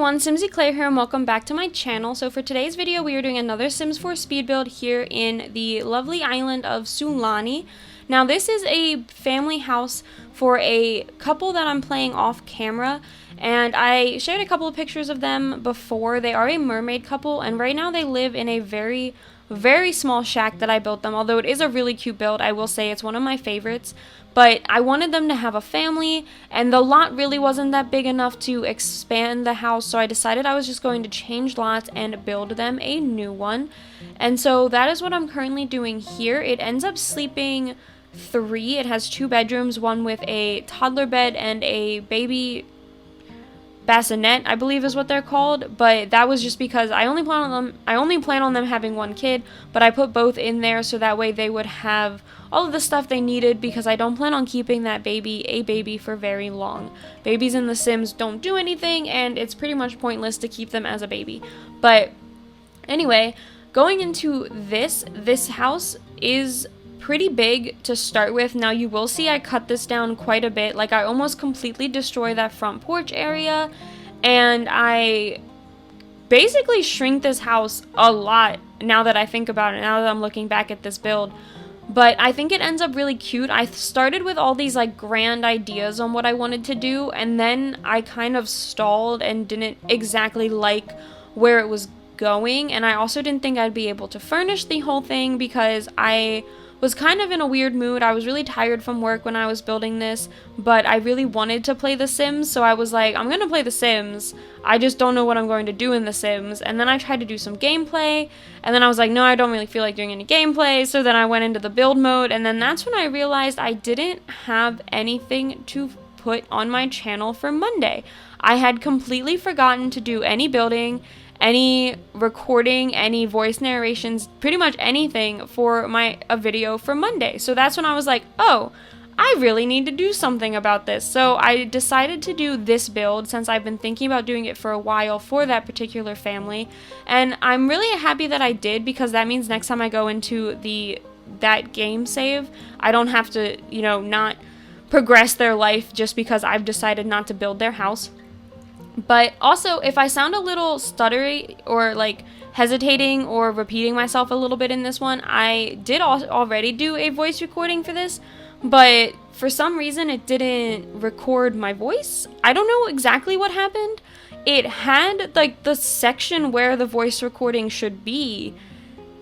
everyone, Simsy Claire here and welcome back to my channel. So for today's video we are doing another Sims 4 speed build here in the lovely island of Sulani. Now this is a family house for a couple that I'm playing off camera, and I shared a couple of pictures of them before. They are a mermaid couple, and right now they live in a very small shack that I built them. Although it is a really cute build, I will say it's one of my favorites. But I wanted them to have a family, and the lot really wasn't that big enough to expand the house, so I decided I was just going to change lots and build them a new one. And so that is what I'm currently doing here. It ends up sleeping 3. It has 2 bedrooms, one with a toddler bed and a baby bassinet, I believe is what they're called, but that was just because I only plan on them having 1 kid, but I put both in there so that way they would have all of the stuff they needed, because I don't plan on keeping that baby for very long. Babies in The Sims don't do anything, and it's pretty much pointless to keep them as a baby. But anyway, going into this house is pretty big to start with. Now you will see I cut this down quite a bit. Like, I almost completely destroy that front porch area, and I basically shrink this house a lot now that I think about it, now that I'm looking back at this build. But I think it ends up really cute. I started with all these like grand ideas on what I wanted to do, and then I kind of stalled and didn't exactly like where it was going, and I also didn't think I'd be able to furnish the whole thing because I was kind of in a weird mood. I was really tired from work when I was building this, but I really wanted to play The Sims, so I was like, I'm gonna play The Sims, I just don't know what I'm going to do in The Sims. And then I tried to do some gameplay, and then I was like, no, I don't really feel like doing any gameplay, so then I went into the build mode, and then that's when I realized I didn't have anything to put on my channel for Monday. I had completely forgotten to do any building, any recording, any voice narrations, pretty much anything for a video for Monday. So that's when I was like, oh, I really need to do something about this. So I decided to do this build since I've been thinking about doing it for a while for that particular family. And I'm really happy that I did, because that means next time I go into that game save, I don't have to, not progress their life just because I've decided not to build their house. But also, if I sound a little stuttery or like hesitating or repeating myself a little bit in this one, I did already do a voice recording for this, but for some reason it didn't record my voice. I don't know exactly what happened. It had like the section where the voice recording should be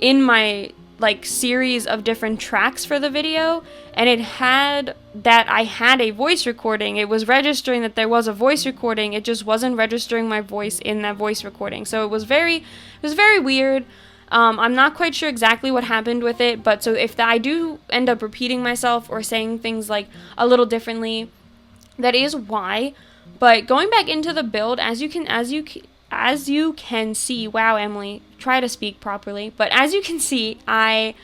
in my like series of different tracks for the video, and it had that I had a voice recording. It was registering that there was a voice recording, it just wasn't registering my voice in that voice recording. So it was very weird. I'm not quite sure exactly what happened with it, but so if I do end up repeating myself or saying things like a little differently, that is why. But going back into the build, as you can see, wow, Emily, try to speak properly. But as you can see, I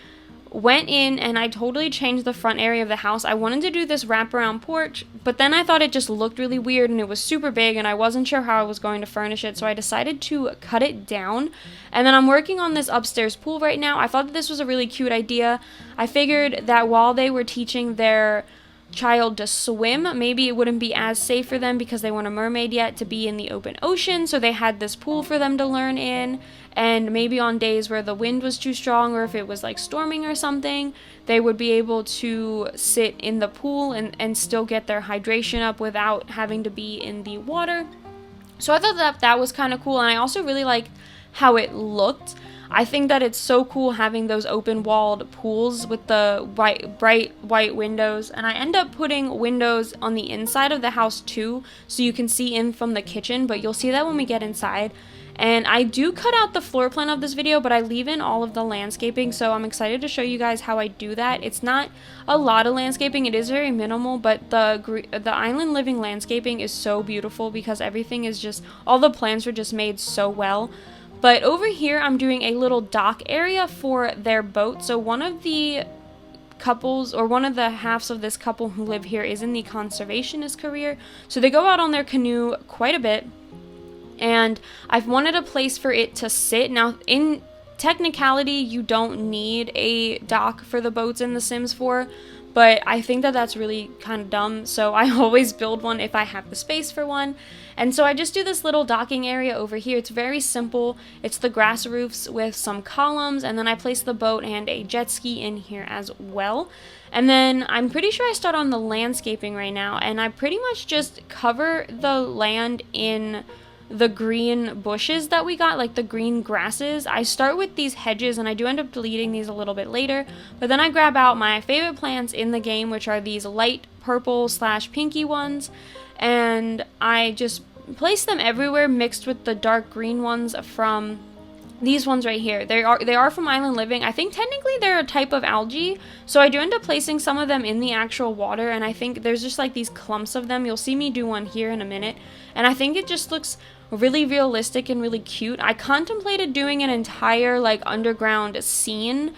went in and I totally changed the front area of the house. I wanted to do this wraparound porch, but then I thought it just looked really weird and it was super big and I wasn't sure how I was going to furnish it, so I decided to cut it down. And then I'm working on this upstairs pool right now. I thought that this was a really cute idea. I figured that while they were teaching their child to swim, maybe it wouldn't be as safe for them because they weren't a mermaid yet to be in the open ocean, so they had this pool for them to learn in. And maybe on days where the wind was too strong, or if it was like storming or something, they would be able to sit in the pool and still get their hydration up without having to be in the water. So I thought that was kind of cool, and I also really liked how it looked. I think that it's so cool having those open-walled pools with the bright white windows, and I end up putting windows on the inside of the house too, so you can see in from the kitchen, but you'll see that when we get inside. And I do cut out the floor plan of this video, but I leave in all of the landscaping, so I'm excited to show you guys how I do that. It's not a lot of landscaping, it is very minimal, but the island living landscaping is so beautiful because everything is just, all the plants are just made so well. But over here, I'm doing a little dock area for their boat. So one of the couples, or one of the halves of this couple who live here, is in the conservationist career. So they go out on their canoe quite a bit. And I've wanted a place for it to sit. Now, in technicality, you don't need a dock for the boats in The Sims 4. but I think that that's really kind of dumb, so I always build one if I have the space for one. And so I just do this little docking area over here. It's very simple. It's the grass roofs with some columns, and then I place the boat and a jet ski in here as well. And then I'm pretty sure I start on the landscaping right now, and I pretty much just cover the land in the green bushes that we got, like the green grasses. I start with these hedges, and I do end up deleting these a little bit later, but then I grab out my favorite plants in the game, which are these light purple / pinky ones, and I just place them everywhere mixed with the dark green ones from these ones right here. They are from Island Living. I think technically they're a type of algae, so I do end up placing some of them in the actual water, and I think there's just like these clumps of them. You'll see me do one here in a minute, and I think it just looks really realistic and really cute. I contemplated doing an entire like underground scene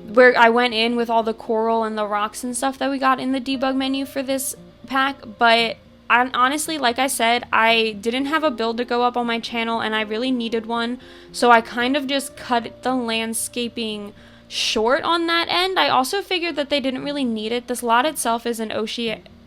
where I went in with all the coral and the rocks and stuff that we got in the debug menu for this pack, but honestly, like I said, I didn't have a build to go up on my channel, and I really needed one, so I kind of just cut the landscaping short on that end. I also figured that they didn't really need it. This lot itself is an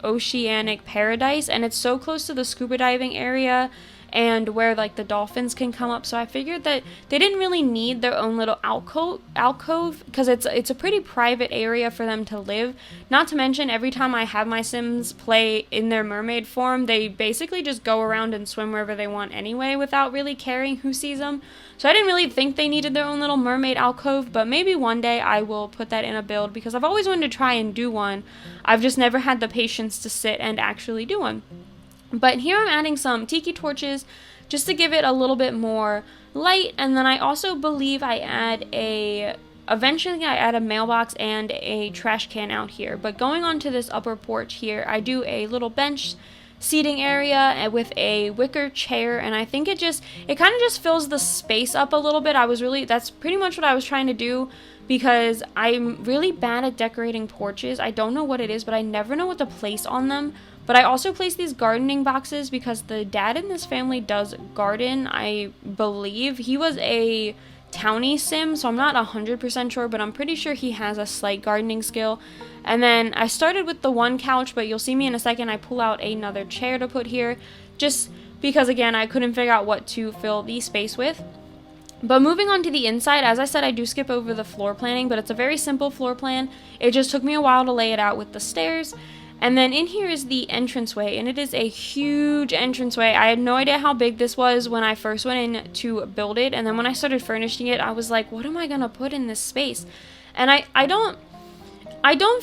oceanic paradise, and it's so close to the scuba diving area and where like the dolphins can come up, so I figured that they didn't really need their own little alcove because it's a pretty private area for them to live. Not to mention, every time I have my Sims play in their mermaid form, they basically just go around and swim wherever they want anyway without really caring who sees them. So I didn't really think they needed their own little mermaid alcove, but maybe one day I will put that in a build because I've always wanted to try and do one. I've just never had the patience to sit and actually do one. But here I'm adding some tiki torches just to give it a little bit more light, and then I also believe eventually I add a mailbox and a trash can out here. But going on to this upper porch here, I do a little bench seating area with a wicker chair, and I think it kind of just fills the space up a little bit. That's pretty much what I was trying to do, because I'm really bad at decorating porches. I don't know what it is, but I never know what to place on them. But I also place these gardening boxes because the dad in this family does garden, I believe. He was a townie sim, so I'm not 100% sure, but I'm pretty sure he has a slight gardening skill. And then I started with the one couch, but you'll see me in a second, I pull out another chair to put here, just because, again, I couldn't figure out what to fill the space with. But moving on to the inside, as I said, I do skip over the floor planning, but it's a very simple floor plan. It just took me a while to lay it out with the stairs. And then in here is the entranceway, and it is a huge entranceway. I had no idea how big this was when I first went in to build it, and then when I started furnishing it, I was like, what am I gonna put in this space? And I don't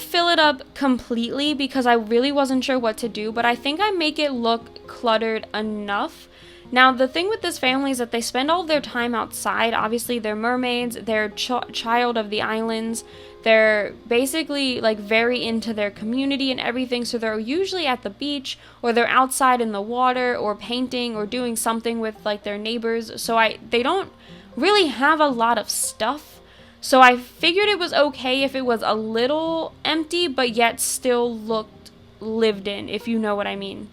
fill it up completely because I really wasn't sure what to do, but I think I make it look cluttered enough. Now, the thing with this family is that they spend all their time outside. Obviously, they're mermaids, they're child of the islands, they're basically like very into their community and everything, so they're usually at the beach, or they're outside in the water, or painting, or doing something with like their neighbors, so they don't really have a lot of stuff. So I figured it was okay if it was a little empty, but yet still looked lived in, if you know what I mean.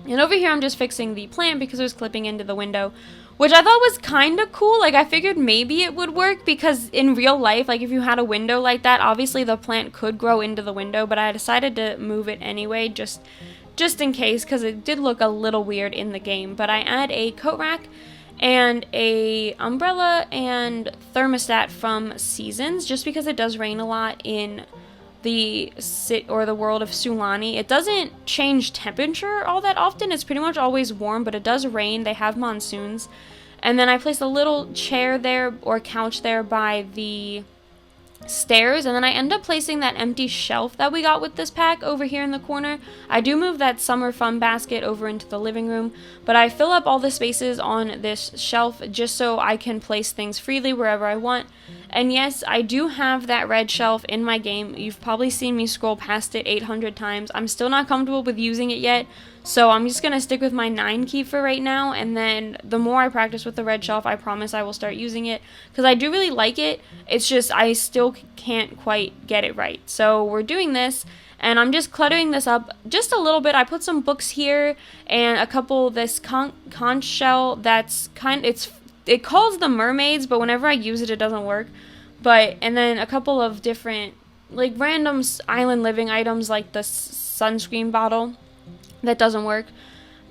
And over here I'm just fixing the plant because it was clipping into the window, which I thought was kind of cool. Like, I figured maybe it would work because in real life, like if you had a window like that, obviously the plant could grow into the window, but I decided to move it anyway just in case, because it did look a little weird in the game. But I add a coat rack and a umbrella and thermostat from Seasons just because it does rain a lot in the world of Sulani. It doesn't change temperature all that often. It's pretty much always warm, but it does rain. They have monsoons. And then I placed a little chair there, or couch there, by the stairs, and then I end up placing that empty shelf that we got with this pack over here in the corner. I do move that summer fun basket over into the living room, but I fill up all the spaces on this shelf just so I can place things freely wherever I want. And yes, I do have that red shelf in my game. You've probably seen me scroll past it 800 times. I'm still not comfortable with using it yet, so I'm just going to stick with my 9 key for right now, and then the more I practice with the red shelf, I promise I will start using it, because I do really like it. It's just I still can't quite get it right. So we're doing this, and I'm just cluttering this up just a little bit. I put some books here, and a couple, this conch shell that's it calls the mermaids, but whenever I use it, it doesn't work. And then a couple of different like random island living items like the sunscreen bottle that doesn't work.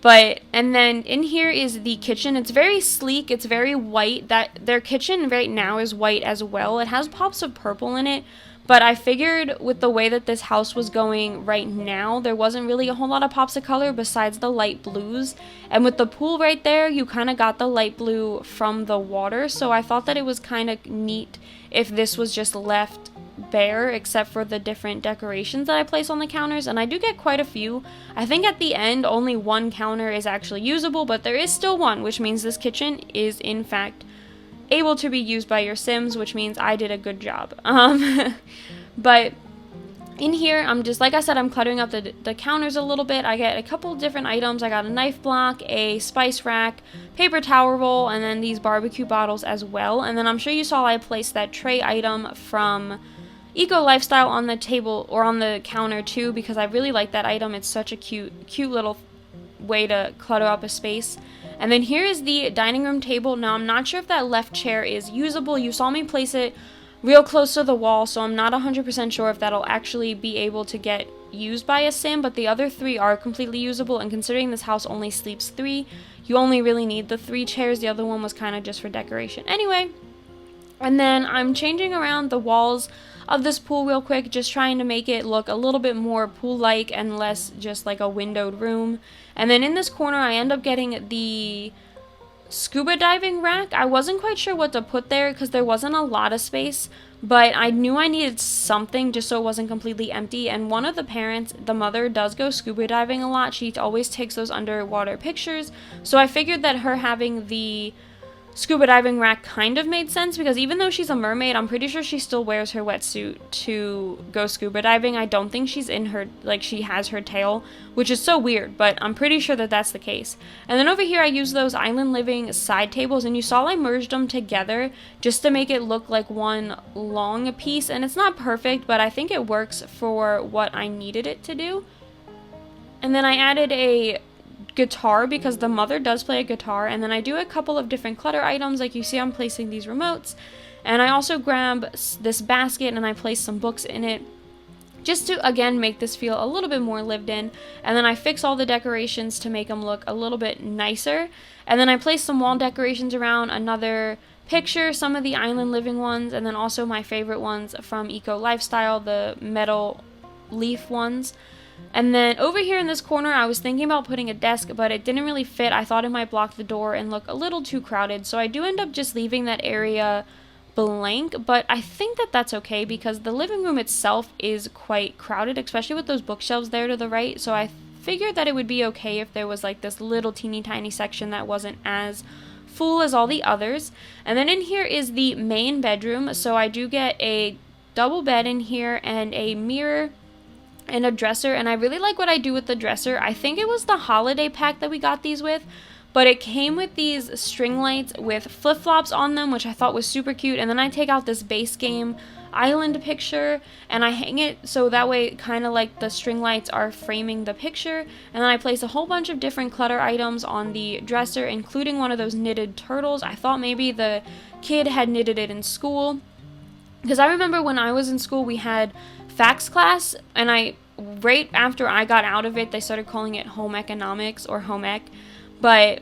But, and then in here is the kitchen. It's very sleek. It's very white. That their kitchen right now is white as well. It has pops of purple in it. But I figured with the way that this house was going right now, there wasn't really a whole lot of pops of color besides the light blues. And with the pool right there, you kind of got the light blue from the water. So I thought that it was kind of neat if this was just left bare except for the different decorations that I place on the counters, and I do get quite a few. I think at the end only one counter is actually usable, but there is still one, which means this kitchen is in fact able to be used by your Sims, which means I did a good job. But in here, I'm just, like I said, I'm cluttering up the counters a little bit. I get a couple different items. I got a knife block, a spice rack, paper towel roll, and then these barbecue bottles as well. And then I'm sure you saw I placed that tray item from Eco Lifestyle on the table or on the counter too, because I really like that item. It's such a cute little way to clutter up a space. And then here is the dining room table. Now I'm not sure if that left chair is usable. You saw me place it real close to the wall, so I'm not 100% sure if that'll actually be able to get used by a Sim, but the other 3 are completely usable, and considering this house only sleeps 3, you only really need the 3 chairs. The other one was kind of just for decoration. Anyway, and then I'm changing around the walls of this pool real quick, just trying to make it look a little bit more pool-like and less just like a windowed room. And then in this corner, I end up getting the scuba diving rack. I wasn't quite sure what to put there because there wasn't a lot of space, but I knew I needed something just so it wasn't completely empty. And one of the parents, the mother, does go scuba diving a lot. She always takes those underwater pictures, so I figured that her having the scuba diving rack kind of made sense, because even though she's a mermaid, I'm pretty sure she still wears her wetsuit to go scuba diving. I don't think she's in her, like, she has her tail, which is so weird, but I'm pretty sure that that's the case. And then over here I use those island living side tables, and you saw I merged them together just to make it look like one long piece, and it's not perfect, but I think it works for what I needed it to do. And then I added a guitar because the mother does play a guitar, and then I do a couple of different clutter items, like you see I'm placing these remotes, and I also grab this basket and I place some books in it just to again make this feel a little bit more lived in. And then I fix all the decorations to make them look a little bit nicer, and then I place some wall decorations around, another picture, some of the island living ones, and then also my favorite ones from Eco Lifestyle, the metal leaf ones. And then over here in this corner, I was thinking about putting a desk, but it didn't really fit. I thought it might block the door and look a little too crowded, so I do end up just leaving that area blank, but I think that that's okay because the living room itself is quite crowded, especially with those bookshelves there to the right, so I figured that it would be okay if there was like this little teeny tiny section that wasn't as full as all the others. And then in here is the main bedroom, so I do get a double bed in here and a mirror and a dresser, and I really like what I do with the dresser. I think it was the holiday pack that we got these with, but it came with these string lights with flip-flops on them, which I thought was super cute. And then I take out this base game island picture and I hang it so that way kind of like the string lights are framing the picture. And then I place a whole bunch of different clutter items on the dresser, including one of those knitted turtles. I thought maybe the kid had knitted it in school, because I remember when I was in school we had facts class, and right after I got out of it, they started calling it home economics or home ec, but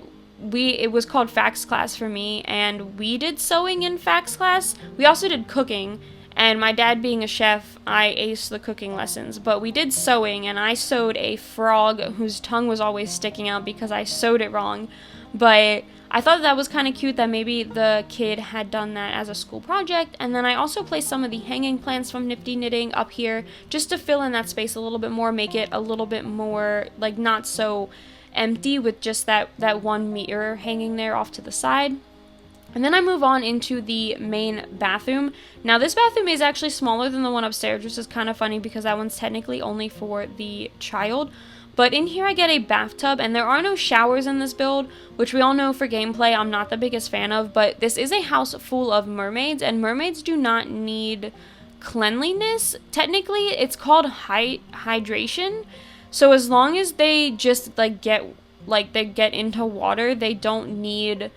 it was called facts class for me, and we did sewing in facts class. We also did cooking, and my dad being a chef, I aced the cooking lessons, but we did sewing, and I sewed a frog whose tongue was always sticking out because I sewed it wrong. But I thought that was kind of cute that maybe the kid had done that as a school project. And then I also placed some of the hanging plants from Nifty Knitting up here just to fill in that space a little bit more, make it a little bit more like not so empty with just that one mirror hanging there off to the side. And then I move on into the main bathroom. Now this bathroom is actually smaller than the one upstairs, which is kind of funny because that one's technically only for the child. But in here I get a bathtub, and there are no showers in this build, which we all know for gameplay I'm not the biggest fan of, but this is a house full of mermaids, and mermaids do not need cleanliness. Technically, it's called hydration, so as long as they just get into water, they don't need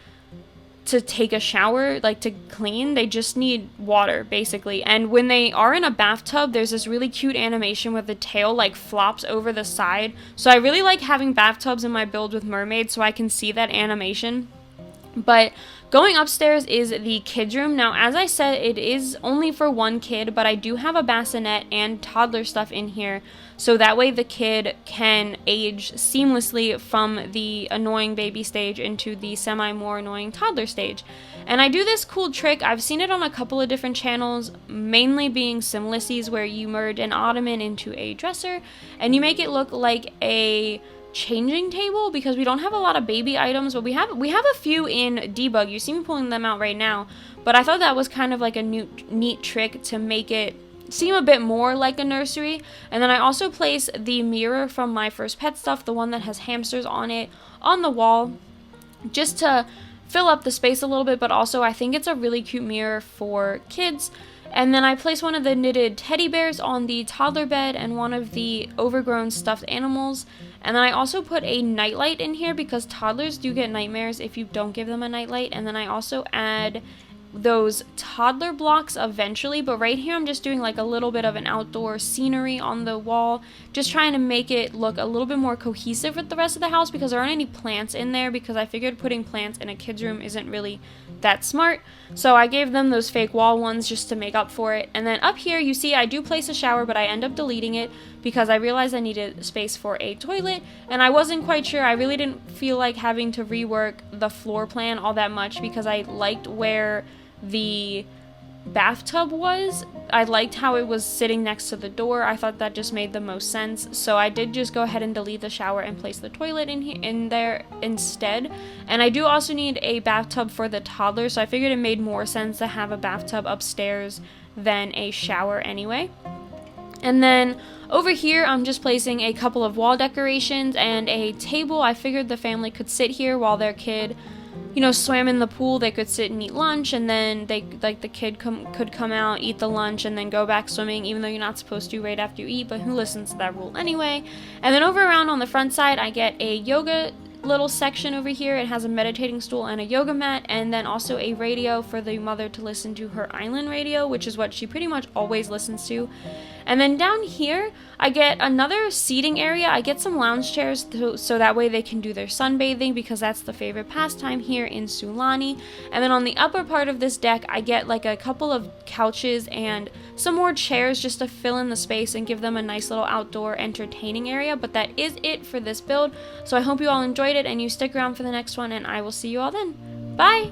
to take a shower, like to clean. They just need water, basically. And when they are in a bathtub, there's this really cute animation where the tail like flops over the side. So I really like having bathtubs in my build with mermaids so I can see that animation. But going upstairs is the kids' room. Now, as I said, it is only for one kid, but I do have a bassinet and toddler stuff in here, so that way the kid can age seamlessly from the annoying baby stage into the semi-more annoying toddler stage. And I do this cool trick. I've seen it on a couple of different channels, mainly being Simlissies, where you merge an ottoman into a dresser, and you make it look like a changing table, because we don't have a lot of baby items, but we have a few in debug. You see me pulling them out right now, but I thought that was kind of like a neat trick to make it seem a bit more like a nursery. And then I also place the mirror from my first pet stuff, the one that has hamsters on it, on the wall, just to fill up the space a little bit, but also I think it's a really cute mirror for kids. And then I place one of the knitted teddy bears on the toddler bed and one of the overgrown stuffed animals. And then I also put a nightlight in here because toddlers do get nightmares if you don't give them a nightlight. And then I also add those toddler blocks eventually, but right here I'm just doing like a little bit of an outdoor scenery on the wall, just trying to make it look a little bit more cohesive with the rest of the house, because there aren't any plants in there, because I figured putting plants in a kid's room isn't really that smart. So I gave them those fake wall ones just to make up for it. And then up here you see I do place a shower, but I end up deleting it because I realized I needed space for a toilet, and I wasn't quite sure. I really didn't feel like having to rework the floor plan all that much because I liked where the bathtub was. I liked how it was sitting next to the door. I thought that just made the most sense, so I did just go ahead and delete the shower and place the toilet in there instead. And I do also need a bathtub for the toddler, so I figured it made more sense to have a bathtub upstairs than a shower anyway. And then over here I'm just placing a couple of wall decorations and a table. I figured the family could sit here while their kid, you know, swam in the pool. They could sit and eat lunch, and then they, like, the kid could come out, eat the lunch, and then go back swimming, even though you're not supposed to right after you eat, but who listens to that rule anyway? And then over around on the front side, I get a yoga little section over here. It has a meditating stool and a yoga mat, and then also a radio for the mother to listen to her island radio, which is what she pretty much always listens to. And then down here, I get another seating area. I get some lounge chairs so that way they can do their sunbathing, because that's the favorite pastime here in Sulani. And then on the upper part of this deck, I get like a couple of couches and some more chairs just to fill in the space and give them a nice little outdoor entertaining area. But that is it for this build. So I hope you all enjoyed it and you stick around for the next one, and I will see you all then. Bye!